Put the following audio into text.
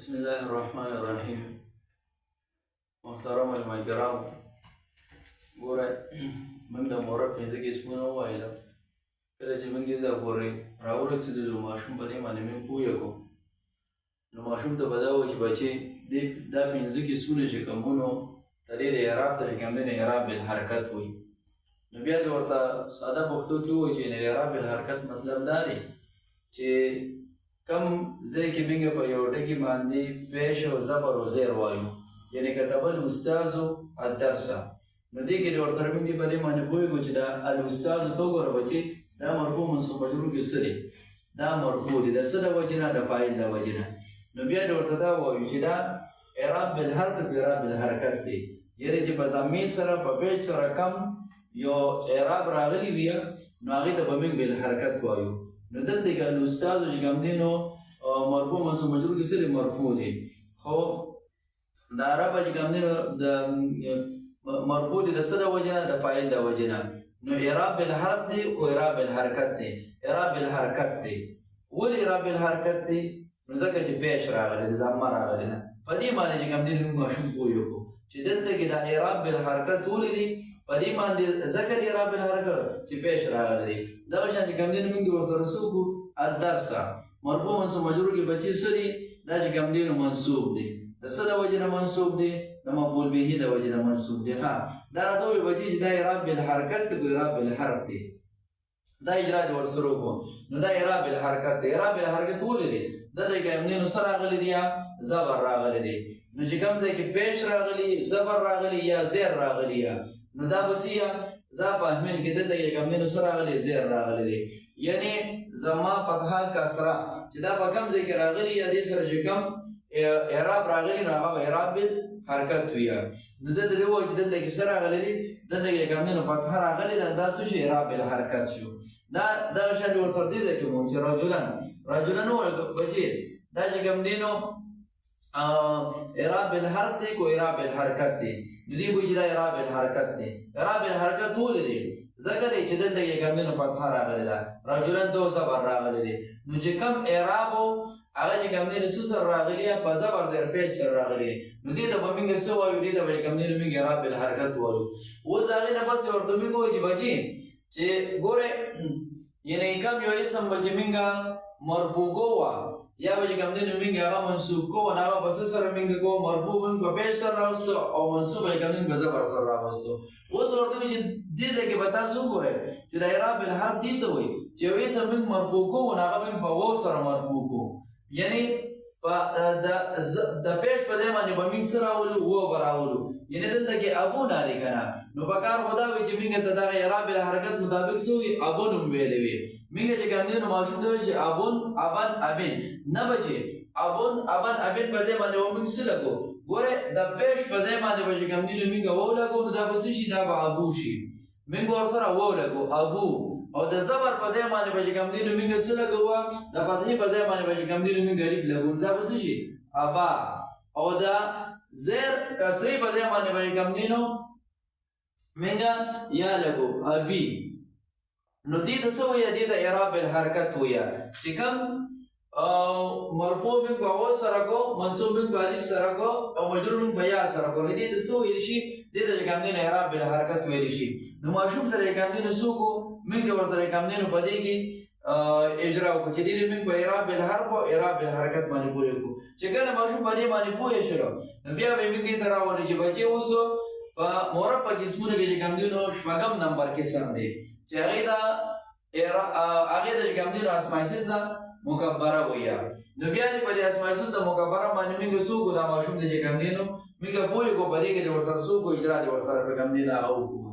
بسم الله الرحمن الرحیم. محترم علماء کرام، ګوره موږ د مورب پنځه قسمونه ووایل. کله چې موږ دا پورې راورسېدلو ماشوم په دې باندې موږ پوه کړو، نو ماشوم ته به دا وایي چې بچې دا پنځه قسمونه چې کومونو ته دې د اعراب ته چې کوم دی نو اعراب بالحرکت وایي. نو بیا دې ورته ساده پښتو کې ووایي چې اعراب بالحرکت مطلب دا دی چې کم ځای کې موږ په یو ټکي باندې پیش او زبر او زیر وایو، یعنې کتب الاستاذ الدرس، نو دې کې ورته موږ په دې باندې پوهېږو چې دا الاستاذ ته وګوره بچې دا مرفوع منصوب مجرور کې څه دی؟ دا مرفوع دی. د څه د وجې نه؟ د فاعل د وجې نه. نو بیا دې ورته دا ووایو چې دا اعراب بالحرکت او اعراب بالحرکت دی، یعنې چې په ضمیر سره په پیش سره کم یو اعراب راغلی وي نو هغې ته به موږ بالحرکت وایو. نو دلته کې الاستاذ چې کوم دی نو مرفوع منصوب مجرور کې څه دی؟ مرفوع دی. خو د عربه چې کوم دی نو د مرفوع دی د څه د وجې نه؟ د فاعل د وجې نه. نو اعراب بالحرف دی او اعراب بالحرکت دی. اعراب بالحرکت دی. ولې اعراب بالحرکت دی؟ نو ځکه چې پیش راغلی دی، ضمه راغلی ده. په دې باندې چې کوم دی موږ ماشوم پوه کړو چې دلته کې دا اعراب بالحرکت ولې دی؟ په دې باندې ځکه د اعراب بالحرکت چې پیش راغلی دی. دغه شان چې کوم دی موږ ورسره څه وکړو؟ الدرس مرفوع منصوب مجرور کې بچې څه دی؟ دا چې کوم دی نو منصوب دی. د څه د وجې نه منصوب دی؟ د مفعول به د وجې نه منصوب دی. ها دا راته وایي بچې چې دا اعراب بالحرکت دی او اعراب بالحرف دی. دا اجرا دې ورسره وکړو نو دا اعراب بالحرکت دی. اعراب بالحرکت ولې دی؟ دلته کې کوم دی نو څه راغلی دی؟ یا زبر راغلی دی. نو چې کوم ځای کې پیش راغلی، زبر راغلی یا زیر راغلی نو دا به څه یا ذا په اهمین کې دلته کې کوم دی نو څه راغلی؟ زیر راغلی دی. یعنې زما فتحه کسره چې دا په کوم ځای کې راغلی یا دې سره چې کوم اعراب راغلی نو هغه به اعراب بالحرکت وي. نو دلته دې ووایي چې دلته کې څه راغلی دی؟ دلته کې کوم دی نو فتحه راغلی ده، دا څه شو؟ اعراب بالحرکت شو. دغه شان ورسره دې ځای کې مو چې رجلن ووایي بچې دا چې کوم دی نو اعراب بالحرف دی کو اعراب بالحرکت دی؟ نو دې وایي چې دا اعراب بالحرکت دی. اعراب بالحرکت ولې دی؟ ځکه دی چې دلته کې کوم دی نو فتحه راغلی ده، رجلن دو زبر راغلی دی. نو چې کوم اعراب و هغه چې کوم دی نو څه سره راغلی په زبر زیر پیش سره راغلی، نو دې ته به موږ څه وایو؟ دې ته به کوم دی نو موږ اعراب بالحرکت وایو. اوس هغې نه پس ورته موږ وایو چې بچې چې ګورې یعنې کوم یو اسم به چې موږ مرفوع کوو یا به چې کوم دی نو موږ هغه منصوب کوو، نو هغه به څه سره موږ کوو؟ مرفوع موږ په پیش سره راوستو او منصوب به کوم دی په زبر سره راوستو. اوس ورته وایي چې دې ځای کې به تاسو وګورئ چې د اعراب بالحرف دې ته وایي چې یو اسم موږ مرفوع کوو نو هغه موږ په واو سره مرفوع کوو، یعنې د پیش په ځای باندې به موږ څه راولو؟ واو به راولو. یعنې دلته کې ابو نارې که نه نو پکار خو دا وي چې موږ ته دغه اعراب بالحرکت مطابق څه وي؟ ابو نوم ویلی وي. موږ چې کوم دی نو ماشوم ته وایي چې ابون ابن ابن نه بچې ابون ابن ابن په ځای باندې به موږ څه لګو؟ ګورې د پیش په ځای باندې به چې کوم دی نو موږ واو لګو نو دا به څه شي؟ دا به ابو شي. موږ ورسره واو لګو ابو، او د زبر په ځای باندې به چې کوم دی نو موږ څه لګو؟ د فتحې په ځای باندې به چې کوم دی نو موږ الف لګو، دا به څه شي؟ ابا. او د زیر کسرې په ځای باندې به چې کوم دی نو موږ یا لګو ابي. نو دې ته څه وایي؟ دې ته اعراب بالحرکت وایي چې کوم مرفوع موږ په واو سره کو، منصوب موږ په الف سره کو او مجرور موږ په یا سره کو، نو دې ته څه ویلی شي؟ دې ته چې کوم دی نو اعراب بالحرکت ویلی شي. نو ماشوم سره چې کوم دی نو څه وکړو؟ موږ ورسره کوم دی نو په دې کې اجرا وکړو چې دې موږ په اعراب بالحرف او اعراب بالحرکت باندې پوه کړو. چې کله ماشوم په دې باندې پوه شو نو بیا به موږ دې ته راولو چې بچې اوس په مورب په قسمونو کې چې کوم دی نو شپږم نمبر قسم دی چې هغې ته چې کوم دی نو اسماء ستة مکبره وایي. نو بیا دې په دې اسماء ستة مکبره باندې موږ څه وکړو؟ دا ماشوم دی چې کوم دی نو موږ پوه کړو په دې کې دې ورسره څه وکړو؟ اجرا دې ورسره په کوم دی نو هغه وکړو.